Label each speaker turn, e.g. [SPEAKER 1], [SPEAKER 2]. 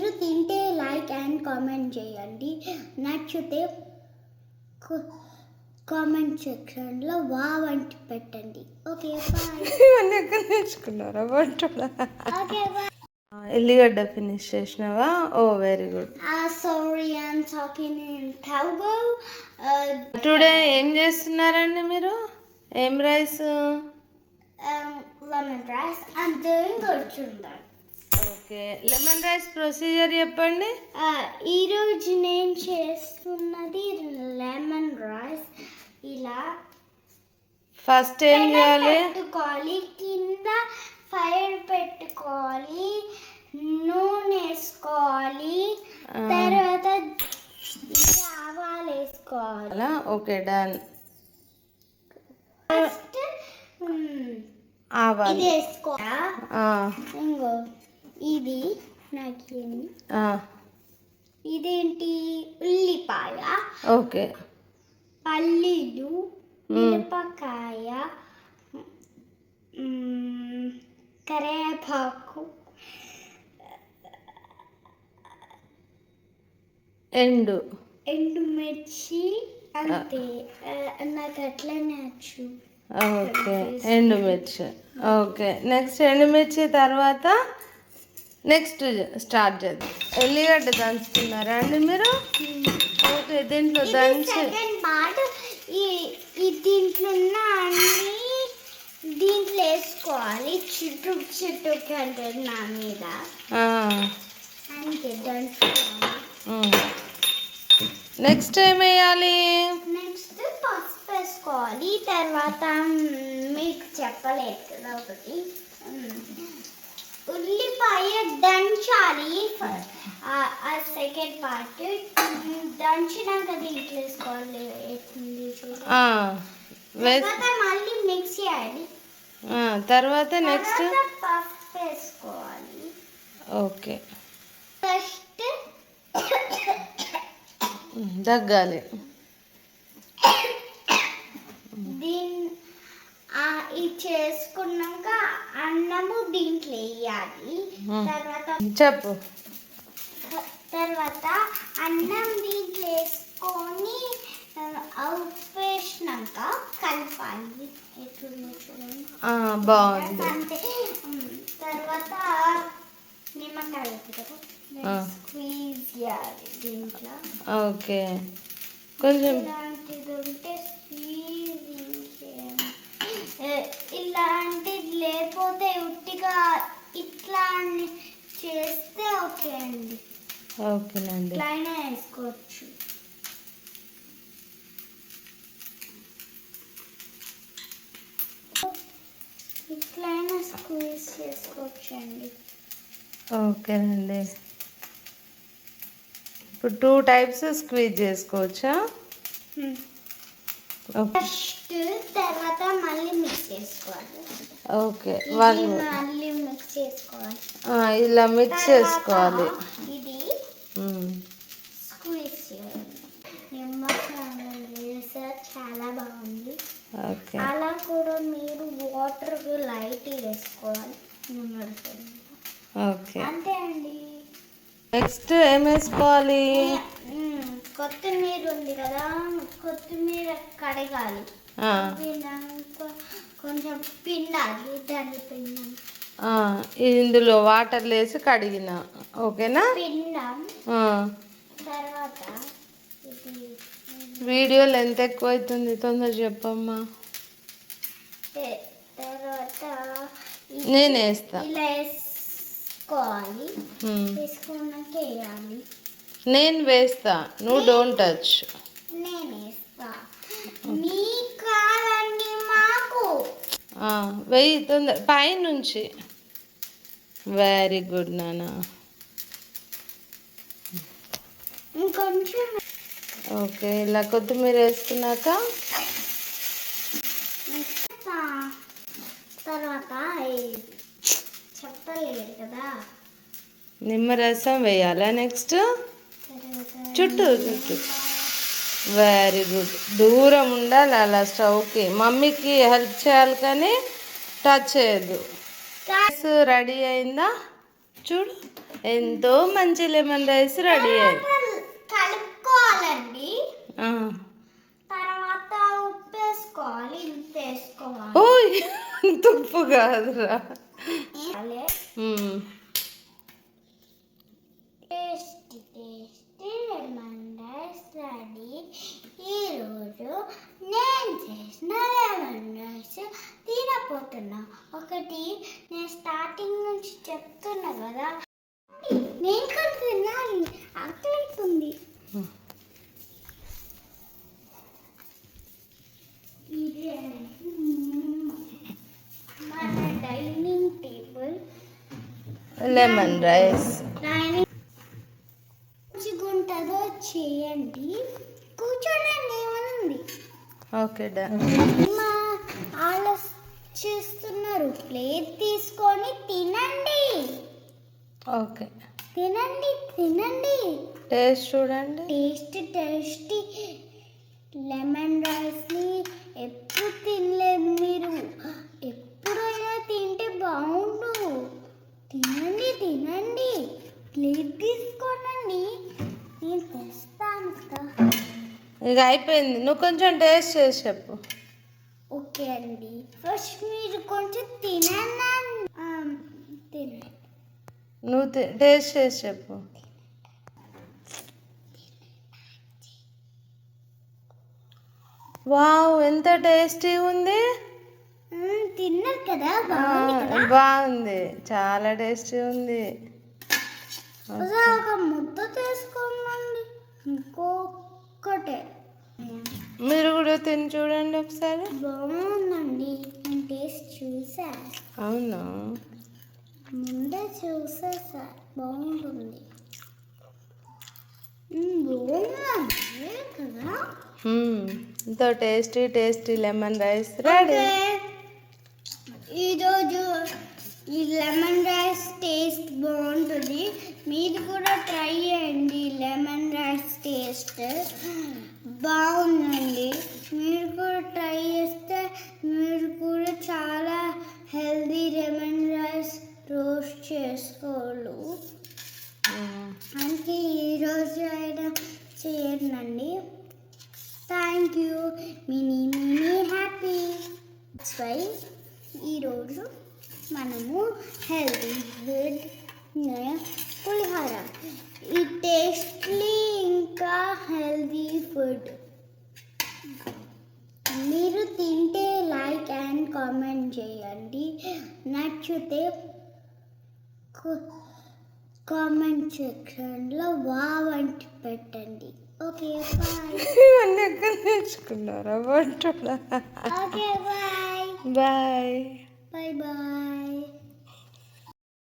[SPEAKER 1] మీరు తింటే like and comment చేయండి. నచ్చితే కామెంట్ సెక్షన్లో వావ్ అంటూ పెట్టండి. Okay bye.
[SPEAKER 2] ఇవన్నీ ఎక్కడ నేర్చుకున్నారా వంటలా?
[SPEAKER 1] Okay bye.
[SPEAKER 2] ఎల్లిగడ్డ ఫినిష్ చేసినావా? Oh very good.
[SPEAKER 1] Sorry I'm talking in Telugu.
[SPEAKER 2] Today ఏం చేస్తున్నారండి మీరు? ఏం rice?
[SPEAKER 1] Lemon rice. I'm doing good.
[SPEAKER 2] Okay, lemon rice procedure చెప్పండి.
[SPEAKER 1] ఈరోజు నేను చేస్తున్నది లెమన్ రైస్. ఇలా
[SPEAKER 2] ఫస్ట్ ఏం చేయాలి?
[SPEAKER 1] పెట్టుకోవాలి, కింద ఫైర్ పెట్టుకోవాలి, నూనె వేసుకోవాలి, తర్వాత ఆవాలు వేసుకోవాలి.
[SPEAKER 2] Okay done.
[SPEAKER 1] ఫస్ట్
[SPEAKER 2] ఆవాలు
[SPEAKER 1] ఇది వేసుకోవాలి. ఇంకో ఇది నాకు ఇదేంటి ఉల్లిపాయ,
[SPEAKER 2] ఓకే,
[SPEAKER 1] పల్లీలు, మిరపకాయ, కరివేపాకు, ఎండుమిర్చి. అంతే, నాకు అట్లనే వచ్చు.
[SPEAKER 2] ఓకే, ఎండుమిర్చి. ఓకే, నెక్స్ట్ ఎండుమిర్చి తర్వాత నెక్స్ట్ స్టార్ట్ చేద్దాం. ఎల్లిగడ్డ దంచుతున్నారా అండి మీరు? ఓకే, దీంట్లో దంచి
[SPEAKER 1] దీంట్లో ఉన్న అన్ని దీంట్లో వేసుకోవాలి. చుట్టూ కంటే నా మీద అంతే దంచుకోవాలి.
[SPEAKER 2] నెక్స్ట్ ఏం వేయాలి?
[SPEAKER 1] నెక్స్ట్ పసుపు వేసుకోవాలి. తర్వాత మీకు చెప్పలేదు కదా ఒకటి, ఉల్లిపాయ దంచాలి. సెకండ్ పార్ట్ దంచినాక దీంట్లో వేసుకోవాలి. తర్వాత మళ్ళీ మిక్స్ చేయాలి.
[SPEAKER 2] తర్వాత నెక్స్ట్
[SPEAKER 1] పసుపు వేసుకోవాలి.
[SPEAKER 2] ఓకే,
[SPEAKER 1] ఫస్ట్
[SPEAKER 2] దగ్గాలి.
[SPEAKER 1] ఇది చేసుకున్నాక అన్నము దీంట్లో వేయాలి.
[SPEAKER 2] చెప్పు.
[SPEAKER 1] తర్వాత అన్నం దీంట్లో వేసుకొని ఉప్పు వేసినాక కలపాలి.
[SPEAKER 2] బాగుంది.
[SPEAKER 1] అంతే. తర్వాత నిమ్మకాయ స్క్వీజ్ చేయాలి దీంట్లో.
[SPEAKER 2] ఓకే, కొంచెం
[SPEAKER 1] ఇలాంటిది ఉంటే ఇలాంటిది, లేకపోతే ఉట్టిగా ఇట్లా చేస్తే ఓకే అండి.
[SPEAKER 2] ఓకేనండి,
[SPEAKER 1] ఇట్లయినా వేసుకోవచ్చు. ఇట్లయినా స్క్వీజ్ చేసుకోవచ్చు అండి.
[SPEAKER 2] ఓకేనండి. ఇప్పుడు 2 టైప్స్ స్క్వీజ్ చేసుకోవచ్చా?
[SPEAKER 1] ఫస్ట్ తర్వాత మళ్ళీ మిక్స్ చేసుకోవాలి.
[SPEAKER 2] ఓకే,
[SPEAKER 1] మళ్ళీ మిక్స్ చేసుకోవాలి.
[SPEAKER 2] ఇలా మిక్స్ చేసుకోవాలి.
[SPEAKER 1] ఇది స్క్వీజ్ చేయాలి. నిమ్మకాయ చాలా బాగుంది.
[SPEAKER 2] ఓకే,
[SPEAKER 1] అలా కూడా మీరు వాటర్ లైట్ వేసుకోవాలి.
[SPEAKER 2] ఓకే,
[SPEAKER 1] అంతే అండి.
[SPEAKER 2] నెక్స్ట్ ఏం వేసుకోవాలి?
[SPEAKER 1] కొత్తిమీర ఉంది కదా, కొత్తిమీర కడగాలి. కొంచెం పిండాలి. దాన్ని పిండాం.
[SPEAKER 2] ఇందులో వాటర్ వేసి కడిగిన. ఓకేనా?
[SPEAKER 1] పిండాం. తర్వాత
[SPEAKER 2] వీడియో లెంత్ ఎక్కువ అవుతుంది, తొందర చెప్పమ్మా.
[SPEAKER 1] తర్వాత
[SPEAKER 2] నేను వేస్తా.
[SPEAKER 1] ఇలా వేసుకోవాలి. వేసుకున్నాక వేయాలి.
[SPEAKER 2] నేను వేస్తా, నువ్వు డోంట్ టచ్.
[SPEAKER 1] నేను వేస్తా. మీకు కాదండి, మాకు.
[SPEAKER 2] వెయ్యి తొందర పైనుంచి. వెరీ గుడ్ నాన్న.
[SPEAKER 1] ఇంకొంచెం.
[SPEAKER 2] ఓకే, ఇలా కొత్తిమీర వేసుకున్నాక
[SPEAKER 1] తర్వాత చెప్పలేదు కదా,
[SPEAKER 2] నిమ్మరసం వేయాలా? నెక్స్ట్ చుట్టూ వెరీ గుడ్. దూరం ఉండాలి అలా స్టవ్కి. మమ్మీకి హెల్ప్ చేయాలి కానీ టచ్ చేయొద్దు. రెడీ అయిందా? చూడు ఎంతో మంచి లెమన్ రైస్ రెడీ అయ్యింది.
[SPEAKER 1] కలుపుకోవాలండి. తర్వాత ఉప్పు వేసుకోవాలి, ఇంత వేసుకోవాలి.
[SPEAKER 2] ఓ తుప్పు కాదురా.
[SPEAKER 1] Tasty tasty lemon rice ready. ఈరోజు నేను చేసిన లెమన్ రైస్ తినపోతున్నా. ఒకటి నేను స్టార్టింగ్ నుంచి చెప్తున్నా కదా, నేను కూడా తినాలి, ఆకలిస్తుంది. ఇది మన డైనింగ్ టేబుల్
[SPEAKER 2] లెమన్ రైస్.
[SPEAKER 1] మంచిగుంటుందో చేయండి, కూర్చోండి ఏమనుంది.
[SPEAKER 2] Okay done.
[SPEAKER 1] మా ఆలోచిస్తున్నారు, ప్లేట్ తీసుకొని తినండి.
[SPEAKER 2] ఓకే
[SPEAKER 1] తినండి తినండి.
[SPEAKER 2] టేస్ట్ చూడండి.
[SPEAKER 1] టేస్టీ లెమన్ రైస్ని ఎప్పుడు తినలేదు మీరు, ఎప్పుడైనా తింటే బాగుండు. తినండి తినండి, ప్లేట్ తీసుకోనండి, నేను తెస్తాను కదా.
[SPEAKER 2] ఇక అయిపోయింది, నువ్వు కొంచెం టేస్ట్ చేసి చెప్పు.
[SPEAKER 1] ఓకే అండి, ఫస్ట్ మీరు కొంచెం తినండి. తినండి.
[SPEAKER 2] నువ్వు టేస్ట్ చేసి చెప్పు. వావ్ ఎంత టేస్టీ ఉంది.
[SPEAKER 1] తిన్నారు కదా,
[SPEAKER 2] బాగుంది, చాలా టేస్టీ ఉంది.
[SPEAKER 1] ఒక ముద్ద తీసుకోమండి, ఇంకొకటే.
[SPEAKER 2] మీరు కూడా తిని చూడండి ఒకసారి.
[SPEAKER 1] బాగుందండి, నేను టేస్ట్ చూసా.
[SPEAKER 2] అవునా?
[SPEAKER 1] ముందే చూసేసా, బాగుంటుంది. బాగుంది కదా.
[SPEAKER 2] ఎంతో టేస్టీ లెమన్ రైస్ రెడీ.
[SPEAKER 1] ఈరోజు ఈ లెమన్ రైస్ టేస్ట్ బాగుంటుంది, మీరు కూడా ట్రై చేయండి. లెమన్ రైస్ టేస్ట్ బాగుందండి, మీరు కూడా ట్రై చేస్తే మీరు కూడా చాలా హెల్దీ లెమన్ రైస్ రోస్ట్ చేసుకోవాలి. అందుకే ఈరోజు అయినా చేయండి. Thank you. Mini happy. Why ఈరోజు మనము హెల్దీ ఫుడ్ పులిహోర, ఈ టేస్ట్లీ ఇంకా హెల్దీ ఫుడ్. మీరు తింటే లైక్ అండ్ కామెంట్ చేయండి, నచ్చితే కామెంట్ సెక్షన్లో వావ్ అంటూ పెట్టండి. Okay bye.
[SPEAKER 2] ఇవన్నీ ఎక్కడ నేర్చుకున్నారా వంటలా?
[SPEAKER 1] Okay bye.
[SPEAKER 2] Bye
[SPEAKER 1] bye bye.